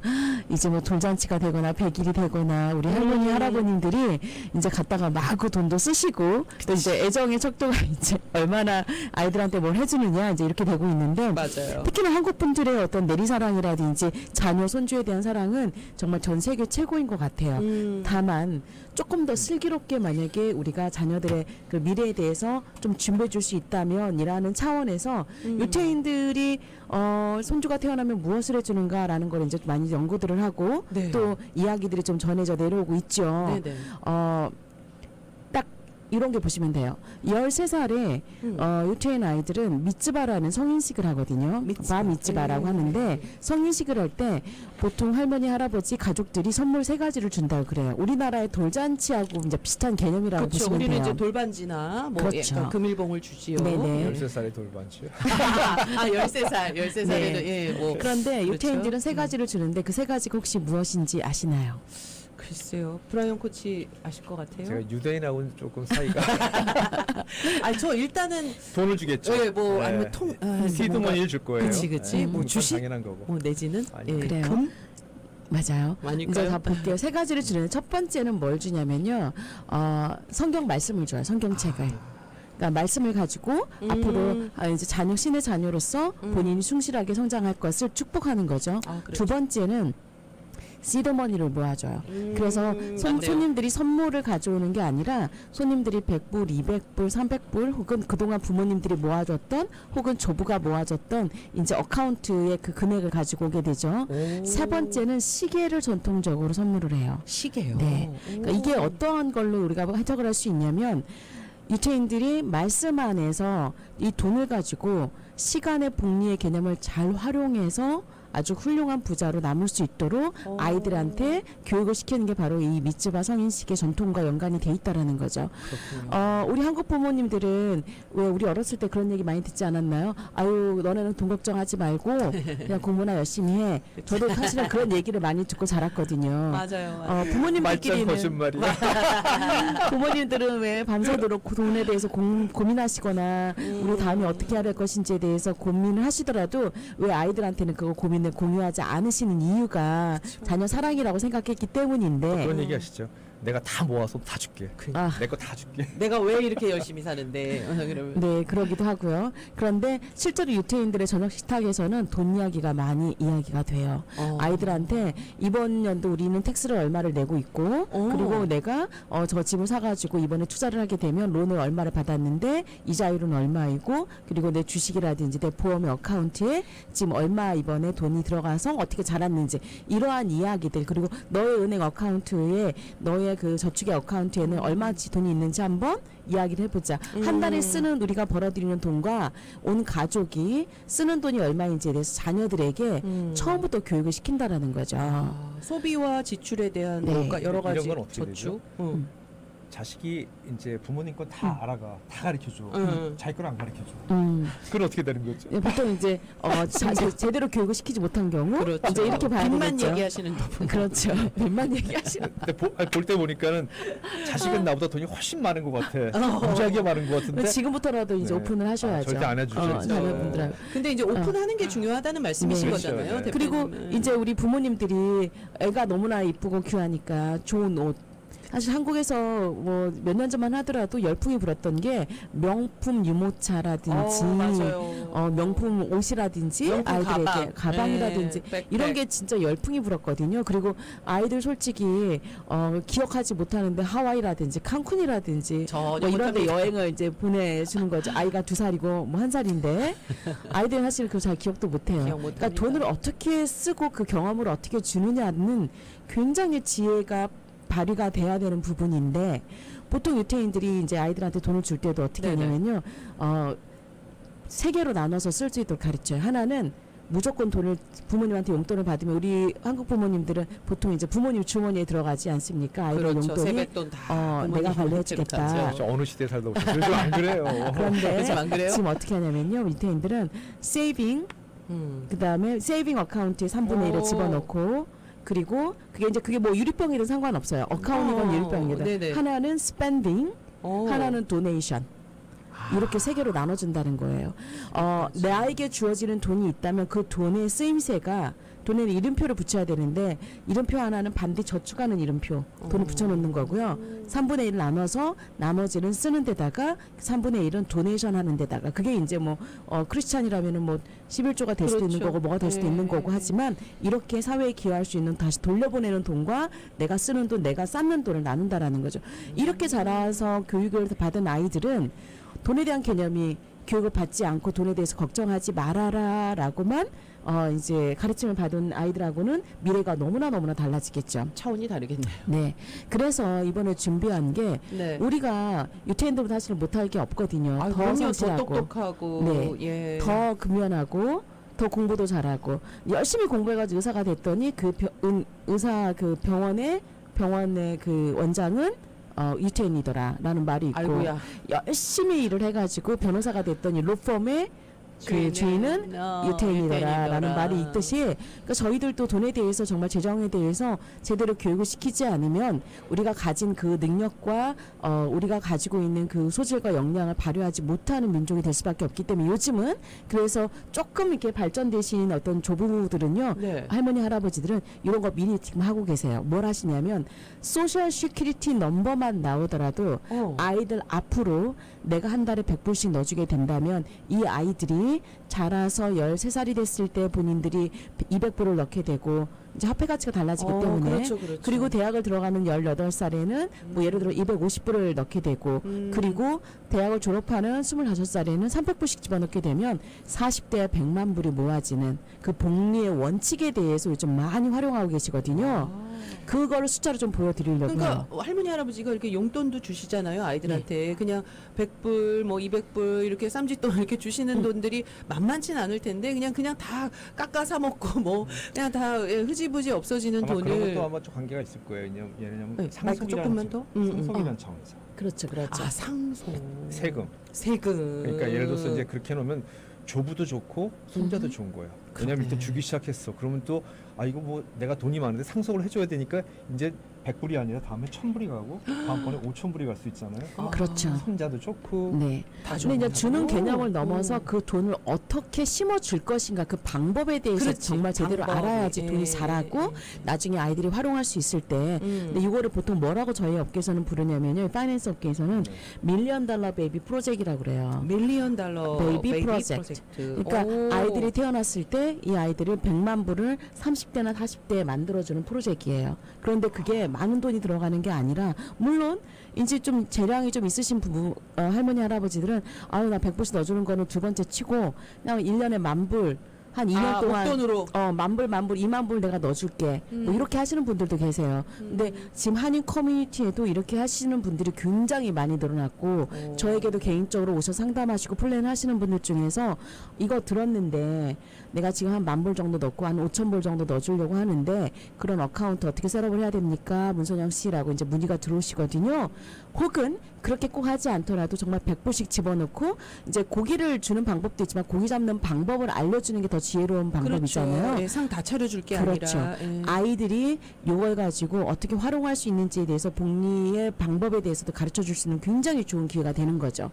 이제 뭐 돌잔치가 되거나 100일이 되거나 우리 할머니 할아버님들이 이제 갔다가 마구 돈도 쓰시고 또 이제 애정의 척도가 이제 얼마나 아이들한테 뭘 해주느냐 이제 이렇게 되고 있는데 맞아요. 특히나 한국 분들의 어떤 내리사랑이라든지 자녀 손주에 대한 사랑은 정말 전 세계 최고인 것 같아요. 다만 조금 더 슬기롭게 만약에 우리가 자녀들의 그 미래에 대해서 좀 준비해 줄 수 있다면이라는 차원에서 유태인들이 손주가 태어나면 무엇을 해주는가라는 걸 이제 많이 연구들을 하고 네. 또 이야기들이 좀 전해져 내려오고 있죠. 네네. 딱 이런 게 보시면 돼요. 13살에 유태인 아이들은 미츠바라는 성인식을 하거든요. 바 미츠바라고 하는데 성인식을 할 때 보통 할머니 할아버지 가족들이 선물 3가지를 준다고 그래요. 우리나라의 돌잔치하고 이제 비슷한 개념이라고 그렇죠. 보시면 우리는 돼요. 이제 돌반지나 뭐 그렇죠. 약간 금일봉을 주지요. 네네. 13살의 돌반지요. 13살. 13살에도 네. 예, 뭐 그런데 그렇죠? 유태인들은 3가지를 주는데 그 3가지가 혹시 무엇인지 아시나요? 글쎄요. 브라이언 코치 아실 것 같아요. 제가 유대인하고는 조금 사이가 저 일단은 돈을 주겠죠. 예, 뭐 네. 아니면 시드머니를 줄 거예요. 그치. 뭐 그건 주식 당연한 거고. 뭐 내지는 아니요. 예, 그래요? 금 맞아요. 아닐까요? 이제 다 볼게요. 3가지를 주는데 첫 번째는 뭘 주냐면요. 성경 말씀을 줘요. 성경책을. 그러니까 말씀을 가지고 앞으로 이제 신의 자녀로서 본인이 충실하게 성장할 것을 축복하는 거죠. 두 번째는 시드머니를 모아줘요. 그래서 손님들이 선물을 가져오는 게 아니라 손님들이 100불, 200불, 300불 혹은 그동안 부모님들이 모아줬던 혹은 조부가 모아줬던 이제 어카운트의 그 금액을 가지고 오게 되죠. 세 번째는 시계를 전통적으로 선물을 해요. 시계요. 네. 그러니까 이게 어떠한 걸로 우리가 해석을 할 수 있냐면 유태인들이 말씀 안에서 이 돈을 가지고 시간의 복리의 개념을 잘 활용해서 아주 훌륭한 부자로 남을 수 있도록 아이들한테 교육을 시키는 게 바로 이 미츠바 성인식의 전통과 연관이 돼 있다라는 거죠. 우리 한국 부모님들은 왜 우리 어렸을 때 그런 얘기 많이 듣지 않았나요? 아유 너네는 돈 걱정하지 말고 그냥 공부나 열심히 해. 저도 사실은 그런 얘기를 많이 듣고 자랐거든요. 맞아요. 말짱 부모님들끼리는 거짓말이야. 부모님들은 왜 밤새도록 돈에 대해서 고민하시거나 우리 다음에 어떻게 해야 될 것인지에 대해서 고민을 하시더라도 왜 아이들한테는 그거 고민을 공유하지 않으시는 이유가 자녀 사랑이라고 생각했기 때문인데 그런 얘기 하시죠. 내가 다 모아서 다 줄게. 내 거 다 줄게. 내가 왜 이렇게 열심히 사는데 그러면 네, 그러기도 하고요. 그런데 실제로 유태인들의 저녁 식탁에서는 돈 이야기가 많이 이야기가 돼요. 아이들한테 이번 연도 우리는 텍스를 얼마를 내고 있고 그리고 내가 저 집을 사가지고 이번에 투자를 하게 되면 론을 얼마를 받았는데 이자율은 얼마이고 그리고 내 주식이라든지 내 보험의 어카운트에 지금 얼마 이번에 돈이 들어가서 어떻게 자랐는지 이러한 이야기들 그리고 너의 은행 어카운트에 너의 그 저축의 어카운트에는 얼마치 돈이 있는지 한번 이야기를 해보자. 한 달에 쓰는 우리가 벌어들이는 돈과 온 가족이 쓰는 돈이 얼마인지에 대해서 자녀들에게 처음부터 교육을 시킨다라는 거죠. 소비와 지출에 대한 네. 뭔가 여러 가지 이런 건 어떻게 저축. 자식이 이제 부모님 건 다 알아가. 다 가르쳐줘. 자기 건 안 가르쳐줘. 그건 어떻게 되는 거죠? 네, 보통 이제 제대로 교육을 시키지 못한 경우 그렇죠. 이제 이렇게 봐야 빚만 되겠죠. 얘기하시는 분. 그렇죠. 빚만 얘기하시는. 근데 볼 때 보니까는 자식은 나보다 돈이 훨씬 많은 것 같아. 무지하게 많은 것 같은데. 지금부터라도 이제 네. 오픈을 하셔야죠. 절대 안 해주죠. 그렇죠. 자녀분들하고. 근데 이제 오픈하는 게 중요하다는 말씀이신 네. 거잖아요. 그렇죠. 그리고 대표님은. 이제 우리 부모님들이 애가 너무나 이쁘고 귀하니까 좋은 옷 사실 한국에서 뭐 몇 년 전만 하더라도 열풍이 불었던 게 명품 유모차라든지 맞아요. 명품 옷이라든지 명품 아이들에게 가방이라든지 네, 이런 게 진짜 열풍이 불었거든요. 그리고 아이들 솔직히 기억하지 못하는데 하와이라든지 칸쿤이라든지 뭐 이런 데 여행을 이제 보내주는 거죠. 아이가 2살이고 뭐 1살인데 아이들은 사실 그 잘 기억도 못해요. 기억 그러니까 못합니다. 돈을 어떻게 쓰고 그 경험을 어떻게 주느냐는 굉장히 지혜가 발휘가 돼야 되는 부분인데 보통 유태인들이 이제 아이들한테 돈을 줄 때도 어떻게 네네. 하냐면요. 3개로 나눠서 쓸 수 있도록 가르쳐요. 하나는 무조건 돈을 부모님한테 용돈을 받으면 우리 한국 부모님들은 보통 이제 부모님 주머니에 들어가지 않습니까? 아이들 그렇죠. 용돈이 세뱃돈 다 내가 관리해주겠다. 저 어느 시대에 살다 오셨어요? 요즘 안 그래요. 그런데 요즘 안 그래요? 지금 어떻게 하냐면요. 유태인들은 세이빙 그다음에 세이빙 어카운트에 3분의 1을 집어넣고 그리고 그게 뭐 유리병이든 상관없어요. 어카운트이든 유리병이든 네네. 하나는 스펜딩, 하나는 도네이션. 아. 이렇게 3개로 나눠준다는 거예요. 내 아이에게 주어지는 돈이 있다면 그 돈의 쓰임새가 돈에는 이름표를 붙여야 되는데 이름표 하나는 반드시 저축하는 이름표 돈을 붙여놓는 거고요. 3분의 1을 나눠서 나머지는 쓰는 데다가 3분의 1은 도네이션 하는 데다가 그게 이제 뭐 크리스찬이라면은 뭐 11조가 될 수도 있는 그렇죠. 거고 뭐가 될 수도 네. 있는 거고 하지만 이렇게 사회에 기여할 수 있는 다시 돌려보내는 돈과 내가 쓰는 돈 내가 쌓는 돈을 나눈다라는 거죠. 이렇게 자라서 교육을 받은 아이들은 돈에 대한 개념이 교육을 받지 않고 돈에 대해서 걱정하지 말아라라고만 이제 가르침을 받은 아이들하고는 미래가 너무나 달라지겠죠. 차원이 다르겠네요. 네. 그래서 이번에 준비한 게 네. 우리가 유태인들보다 사실 못할 게 없거든요. 아, 더 그럼요. 더 성실하고 똑똑하고 네. 예. 더 근면하고 더 공부도 잘하고 열심히 공부해가지고 의사가 됐더니 의사 그 병원의 그 원장은 유태인이더라라는 말이 있고 아이고야. 열심히 일을 해가지고 변호사가 됐더니 로펌의 그 주인은 유태인이더라라는 말이 있듯이 그러니까 저희들도 돈에 대해서 정말 재정에 대해서 제대로 교육을 시키지 않으면 우리가 가진 그 능력과 우리가 가지고 있는 그 소질과 역량을 발휘하지 못하는 민족이 될 수밖에 없기 때문에 요즘은 그래서 조금 이렇게 발전되신 어떤 조부들은요 네. 할머니 할아버지들은 이런 거 미리 지금 하고 계세요. 뭘 하시냐면 소셜 시큐리티 넘버만 나오더라도 아이들 앞으로 내가 한 달에 100불씩 넣어주게 된다면 이 아이들이 자라서 13살이 됐을 때 본인들이 200불을 넣게 되고 이제 화폐 가치가 달라지기 때문에 그렇죠. 그리고 대학을 들어가는 18살에는 뭐 예를 들어 250불을 넣게 되고 그리고 대학을 졸업하는 25살에는 300불씩 집어넣게 되면 40대에 100만 불이 모아지는 그 복리의 원칙에 대해서 요즘 많이 활용하고 계시거든요. 그거를 숫자로 좀 보여드리려고요. 그러니까 할머니 할아버지가 이렇게 용돈도 주시잖아요 아이들한테 그냥 100불 뭐 200불 이렇게 쌈짓돈 이렇게 주시는 돈들이 만만치 않을 텐데 그냥 다 깎아 사 먹고 뭐 그냥 다 흐지부지 없어지는 아마 그런 돈을 것도 아마 좀 관계가 있을 거예요. 왜냐면 네, 마이크 조금만 더. 상속이라는 차원에서 그렇죠. 아 상속 세금. 세금 그러니까 예를 들어서 이제 그렇게 해놓으면 조부도 좋고 손자도 좋은 거예요. 왜냐면 일단 주기 시작했어. 그러면 또 이거 뭐 내가 돈이 많은데 상속을 해줘야 되니까 이제 100불이 아니라 다음에 1000불이 가고 다음번에 5000불이 갈 수 있잖아요. 그렇죠. 손자도 좋고 네. 다 근데 이제 주는 좋은 개념을 거고. 넘어서 그 돈을 어떻게 심어줄 것인가 그 방법에 대해서 그렇지. 정말 제대로 방법. 알아야지 돈이 자라고 나중에 아이들이 활용할 수 있을 때 근데 이거를 보통 뭐라고 저희 업계에서는 부르냐면요. 파이낸스 업계에서는 밀리언 달러 베이비 프로젝트라고 그래요. 밀리언 달러 베이비 프로젝트. 그러니까 아이들이 태어났을 때 이 아이들을 100만 불을 30대나 40대에 만들어주는 프로젝트예요. 그런데 그게 많은 돈이 들어가는 게 아니라 물론 이제 좀 재량이 좀 있으신 부부 할머니 할아버지들은 나 100불씩 넣어주는 거는 두 번째 치고 그냥 1년에 10,000불 한 2년 동안 목돈으로 10,000불 2만 불 내가 넣어줄게 뭐 이렇게 하시는 분들도 계세요. 근데 지금 한인 커뮤니티에도 이렇게 하시는 분들이 굉장히 많이 늘어났고 저에게도 개인적으로 오셔 상담하시고 플랜 하시는 분들 중에서 이거 들었는데 내가 지금 한 10,000불 정도 넣고 한 5,000불 정도 넣어주려고 하는데 그런 어카운트 어떻게 셋업을 해야 됩니까? 문선영 씨라고 이제 문의가 들어오시거든요. 혹은 그렇게 꼭 하지 않더라도 정말 100불씩 집어넣고 이제 고기를 주는 방법도 있지만 고기 잡는 방법을 알려주는 게 더 지혜로운 방법이잖아요. 그렇죠. 상 다 차려줄 게 그렇죠. 아니라 아이들이 요걸 가지고 어떻게 활용할 수 있는지에 대해서 복리의 방법에 대해서도 가르쳐 줄 수 있는 굉장히 좋은 기회가 되는 거죠.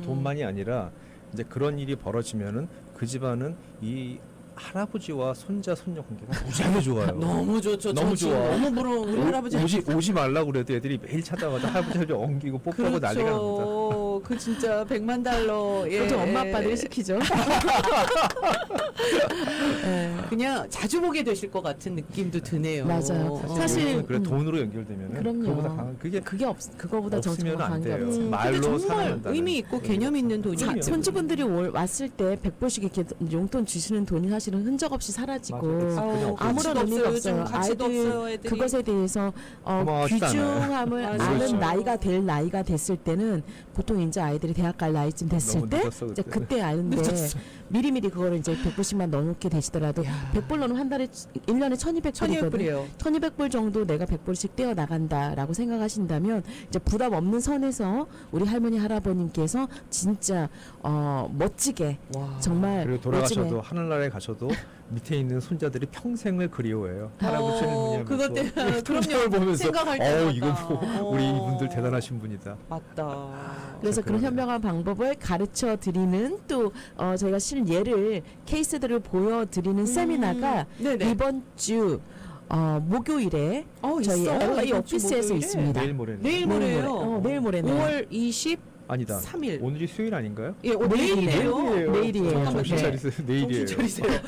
돈만이 아니라 이제 그런 일이 벌어지면은 그 집안은 이 할아버지와 손자 손녀 관계가 무지하게 좋아요. 너무 좋죠. 너무 저 지금 좋아. 너무 부러워. 우리 할아버지. 오지 말라고 그래도 애들이 매일 찾아가다 할아버지 엉기고 뽀뽀하고 난리가 납니다. 그렇죠. 그 진짜 100만 달러. 예. 그것도 엄마 아빠들이 시키죠. 그냥 자주 보게 되실 것 같은 느낌도 드네요. 맞아요. 사실 그래 돈으로 연결되면 그럼요. 그거보다 강한 그게 그거보다 없으면 정말 안 관계 돼요. 없죠. 말로 근데 정말 사랑한다는. 의미 있고 개념 있는 돈이죠. 그럼요. 손주분들이 왔을 때 100불씩 이렇게 용돈 주시는 돈이 사실은 흔적 없이 사라지고 맞아요. 그냥 아무런 가치도 의미가 요즘 없어요. 가치도 아이들 없어요, 애들이. 그것에 대해서 고마워하지도 귀중함을 않아요. 아는 그렇죠. 나이가 될 나이가 됐을 때는 보통 이제 아이들이 대학 갈 나이쯤 됐을 너무 때 늦었어, 이제 그때. 그때 아는데 늦었어. 미리미리 그거를 이제 100불씩만 넣어놓게 되시더라도 야. 100불 넣으면 한 달에 1년에 1200불이거든요. 1200불이에요. 1200불 정도 내가 100불씩 떼어 나간다라고 생각하신다면 이제 부담 없는 선에서 우리 할머니 할아버님께서 진짜 멋지게 와. 정말 그리고 돌아가셔도 요즘에 하늘나라에 가셔도 밑에 있는 손자들이 평생을 그리워해요. 할아버지 할머니 그것 때문에 통장을 그럼요. 보면서 생각할 때마다. 이거 우리 어. 이분들 대단하신 분이다. 맞다. 그래서 그런 그러네요. 현명한 방법을 가르쳐 드리는 또 저희가 실예를 케이스들을 보여드리는 세미나가 네네. 이번 주 목요일에 저희 있어. LA 이번 주 오피스에서 목요일에? 있습니다. 내일 모레. 내일 모레. 모레요. 내일 모레네요. 5월 23일. 아니다. 오늘이 수요일 아닌가요? 예, 내일이에요. 내일이에요. 잠깐만요. 정신 차리세요. 내일이에요. 정신 차리세요.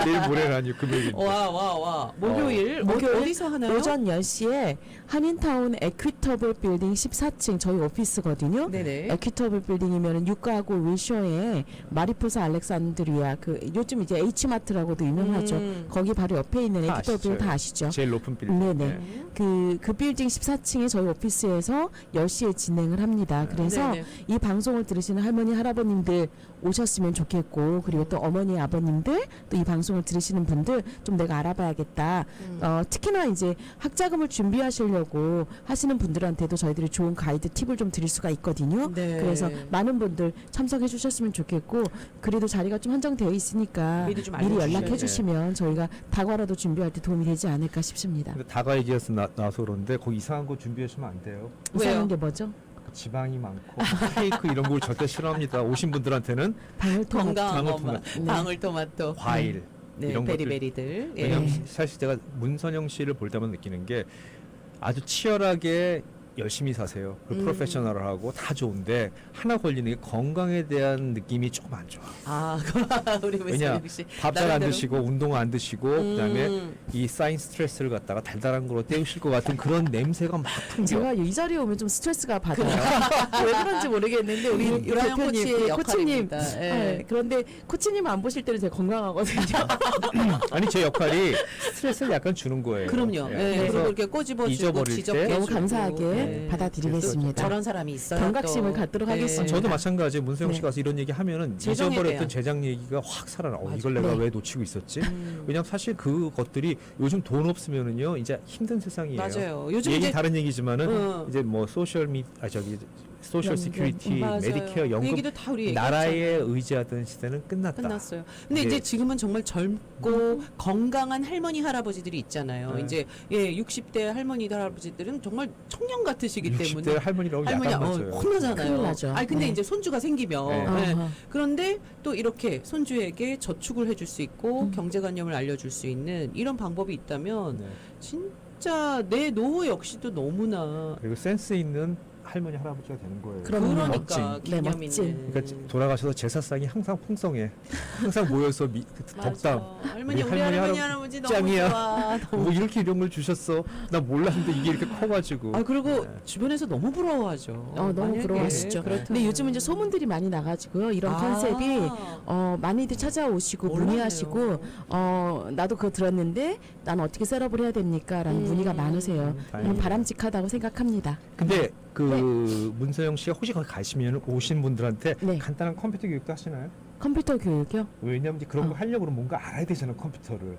내일 모레라니 금요일인데. 와. 목요일. 목요일 어디서 하나요? 오전 10시에 한인타운 에퀴터블 빌딩 14층 저희 오피스거든요. 네네. 에퀴터블 빌딩이면 육가구 위쇼에 마리포사 알렉산드리아 요즘 이제 H마트라고도 유명하죠. 거기 바로 옆에 있는 다 에퀴터블 아시죠? 다 아시죠? 제일 높은 빌딩. 네네. 그 빌딩 14층에 저희 오피스에서 10시에 진행을 합니다. 그래서 네네. 이 방송을 들으시는 할머니 할아버님들 오셨으면 좋겠고 그리고 또 어머니 아버님들 또 이 방송을 들으시는 분들 좀 내가 알아봐야겠다. 특히나 이제 학자금을 준비하시려고 하시는 분들한테도 저희들이 좋은 가이드 팁을 좀 드릴 수가 있거든요. 네. 그래서 많은 분들 참석해 주셨으면 좋겠고 그래도 자리가 좀 한정되어 있으니까 미리 좀 미리 알려주셔야 연락해 돼요. 주시면 저희가 다과라도 준비할 때 도움이 되지 않을까 싶습니다. 근데 다가 얘기해서 나와서 그런데 거기 이상한 거 준비하시면 안 돼요. 이상한 왜요? 게 뭐죠? 지방이 많고 케이크 이런 걸 절대 싫어합니다. 오신 분들한테는 방울토마토. 건강한 방울토마토. 것만. 네. 방울토마토. 과일 네, 이런 것들. 베리베리들. 예. 왜냐하면 사실 제가 문선영 씨를 볼 때만 느끼는 게 아주 치열하게 열심히 사세요. 그리고 프로페셔널하고 다 좋은데 하나 걸리는 게 건강에 대한 느낌이 조금 안 좋아. 아, 우리 왜냐 역시 밥 잘 안 나름대로. 드시고 운동 안 드시고 그다음에 이 쌓인 스트레스를 갖다가 달달한 거로 때우실 것 같은 그런 냄새가 막 풍겨. 제가 이 자리에 오면 좀 스트레스가 받아요. 왜 그런지 모르겠는데 우리 유라영 대표님, 코치의 코치님, 역할입니다. 예. 네, 그런데 코치님 안 보실 때는 제가 건강하거든요. 아니 제 역할이 스트레스를 약간 주는 거예요. 그럼요. 예. 예, 그래서 그리고 이렇게 꼬집어주고 잊어버릴 때 지적해주고. 너무 감사하게 예. 받아드리겠습니다. 저런 사람이 있어요. 경각심을 또. 갖도록 예. 하겠습니다. 저도 마찬가지예요. 문세영 네. 씨가 가서 이런 얘기 하면은 재정에 대한. 잊어버렸던 제작 얘기가 확 살아나. 맞아. 이걸 내가 네. 왜 놓치고 있었지? 왜냐면 사실 그것들이 요즘 돈 없으면은요 이제 힘든 세상이에요. 맞아요. 요즘 얘기 이제 다른 얘기지만은 응. 이제 뭐 소셜 연- 시큐리티, 맞아요. 메디케어, 그 연금 얘기도 다 우리 나라에 얘기했잖아요. 의지하던 시대는 끝났다. 끝났어요. 근데 이게- 이제 지금은 정말 젊고 건강한 할머니 할아버지들이 있잖아요. 네. 이제 60대 할머니 할아버지들은 정말 청년 같으시기 60대 때문에 할머니라고 할머니 야단 맞아요. 혼나잖아요. 큰일 나죠. 아니 근데 네. 이제 손주가 생기면 네. 네. 아하. 그런데 또 이렇게 손주에게 저축을 해줄 수 있고 경제관념을 알려줄 수 있는 이런 방법이 있다면 네. 진짜 내 노후 역시도 너무나 그리고 센스 있는 할머니 할아버지가 되는 거예요. 그럼요. 멋진. 그러니까 네, 기념 멋진. 있는. 그러니까 돌아가셔서 제사상이 항상 풍성해. 항상 모여서 덕담. 맞아. 할머니 우리 우리 할머니 할머니 할아버지 너무 짱이야. 좋아. 뭐 이렇게 이런 걸 주셨어. 나 몰랐는데 이게 이렇게 커가지고. 아 그리고 네. 주변에서 너무 부러워하죠. 너무 만약에 부러워하시죠. 그렇다면. 근데 요즘은 이제 소문들이 많이 나가지고요. 이런 아. 컨셉이 많이들 찾아오시고 몰랐네요. 문의하시고 나도 그거 들었는데 나는 어떻게 셋업을 해야 됩니까? 라는 문의가 많으세요. 다행이네요. 바람직하다고 생각합니다. 근데 문서영 씨가 혹시 거기 가시면 오신 분들한테 네. 간단한 컴퓨터 교육도 하시나요? 컴퓨터 교육이요? 왜냐면 이제 그런 거 하려고 그러면 뭔가 알아야 되잖아 컴퓨터를.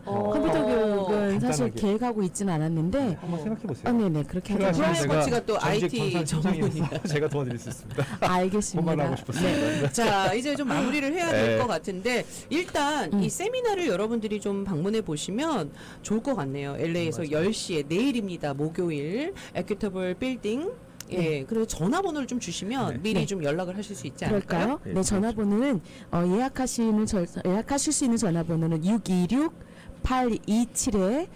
컴퓨터 교육은 사실 간단하게. 계획하고 있지는 않았는데 한번 생각해 보세요. 네네 그렇게 필요하시면 하죠. 브라이언 코치가 또 IT 전직 전문이야. 전산팀장이라서 제가 도와드릴 수 있습니다. 알겠습니다. 그만하고 싶었습니다. 자 이제 좀 마무리를 해야 될 네. 것 같은데 일단 이 세미나를 여러분들이 좀 방문해 보시면 좋을 것 같네요. LA에서 맞아요. 10시에 내일입니다. 목요일 에퀴터블 빌딩 예, 그래서 전화번호를 좀 주시면 네. 미리 네. 좀 연락을 하실 수 있지 않을까요? 그럴까요? 네, 네, 전화번호는 예약하실 수 있는 전화번호는 626-827-9599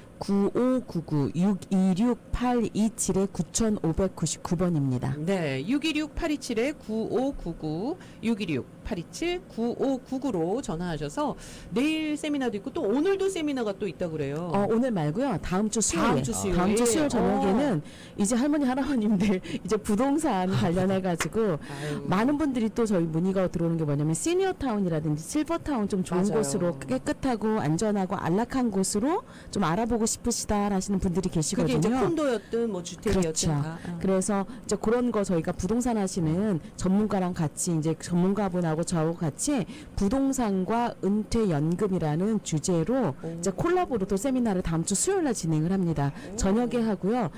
626-827-9599번입니다. 네, 626-827-9599 626-827-9599로 전화하셔서 내일 세미나도 있고 또 오늘도 세미나가 또 있다고 그래요. 오늘 말고요. 다음 주 수요일. 다음 주 수요일. 다음 주 수요일 저녁에는 이제 할머니 할아버님들 이제 부동산 관련해 가지고 아유. 많은 분들이 또 저희 문의가 들어오는 게 뭐냐면 시니어타운이라든지 실버타운 좀 좋은 맞아요. 곳으로 깨끗하고 안전하고 안락한 곳으로 좀 알아보고 싶으시다 하시는 분들이 그게 이제 계시거든요. 콘도였든 뭐 주택이었든 그렇죠. 다. 그래서 이제 그런 거 저희가 부동산 하시는 전문가랑 같이 이제 전문가분하고 저하고 같이 부동산과 은퇴연금이라는 주제로 이제 콜라보로 또 세미나를 다음 주 수요일 날 진행을 합니다. 저녁에 하고요.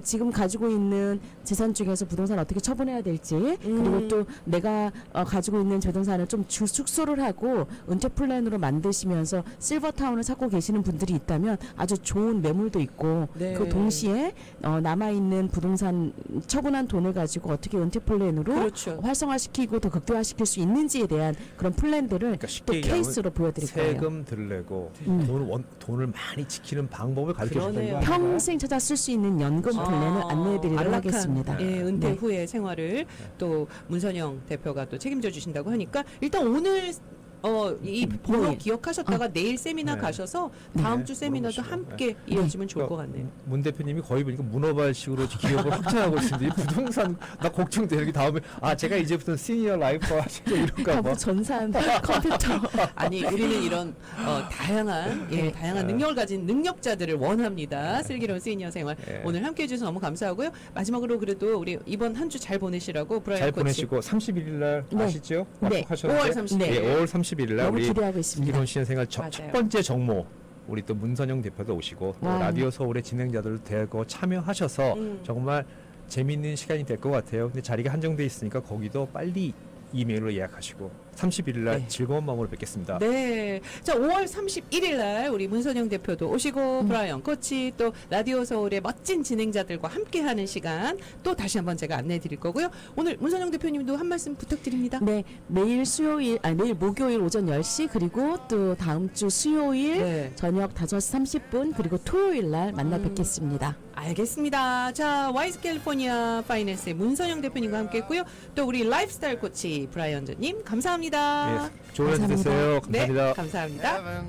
지금 가지고 있는 재산 중에서 부동산 어떻게 처분해야 될지 그리고 또 내가 가지고 있는 부동산을 좀 축소를 하고 은퇴 플랜으로 만드시면서 실버타운을 찾고 계시는 분들이 있다면 아주 좋은 매물도 있고 네. 그 동시에 남아있는 부동산 처분한 돈을 가지고 어떻게 은퇴 플랜으로 그렇죠. 활성화시키고 더 극대화시킬 수 있는지에 대한 그런 플랜들을 그러니까 또 쉽게 얘기하면 케이스로 보여드릴 거예요. 세금들을 내고 음. 돈을 많이 지키는 방법을 가르쳐 준다는 그러네요. 거 아닌가요? 평생 찾아 쓸 수 있는 연금 플랜을 안내해드리도록 안락한, 하겠습니다. 예, 은퇴 네. 후의 생활을 또 문선영 대표가 또 책임져 주신다고 하니까 일단 오늘 이 번호 네. 기억하셨다가 내일 세미나 네. 가셔서 다음 네, 주 세미나도 물어보시고. 함께 이어지면 좋을 것 같네요. 문 대표님이 거의 보니까 문어발식으로 기억을 확장하고 있는데 이 부동산 나 걱정돼. 이렇게 다음에 제가 이제부터 시니어 라이프 하시죠 이런가 봐. 전산 컴퓨터 아니 우리는 이런 다양한 네. 다양한 능력을 가진 능력자들을 원합니다. 슬기로운 시니어 생활 네. 오늘 함께해 주셔서 너무 감사하고요. 마지막으로 그래도 우리 이번 한 주 잘 보내시라고 브라이언 잘 코치 보내시고 31일 날 네. 아시죠? 네. 약속하셨는데 5월 30일. 네. 예, 5월 31일 날 너무 우리 기대하고 있습니다. 슬기로운 시니어 생활 첫 맞아요. 번째 정모 우리 또 문선영 대표도 오시고 또 와. 라디오 서울의 진행자들도 대거 참여하셔서 음. 정말 재미있는 시간이 될 것 같아요. 근데 자리가 한정돼 있으니까 거기도 빨리 이메일로 예약하시고 31일 날 네. 즐거운 마음으로 뵙겠습니다. 네. 자, 5월 31일 날 우리 문선영 대표도 오시고 브라이언 코치 또 라디오 서울의 멋진 진행자들과 함께 하는 시간 또 다시 한번 제가 안내해 드릴 거고요. 오늘 문선영 대표님도 한 말씀 부탁드립니다. 네, 내일 목요일 오전 10시 그리고 또 다음 주 수요일 네. 저녁 5시 30분 그리고 토요일 날 만나 뵙겠습니다. 알겠습니다. 자, 와이스 캘리포니아 파이낸스의 문선영 대표님과 함께 했고요. 또 우리 라이프스타일 코치 브라이언 님 감사합니다. 예, 좋은 하루 되세요. 감사합니다. 네, 감사합니다.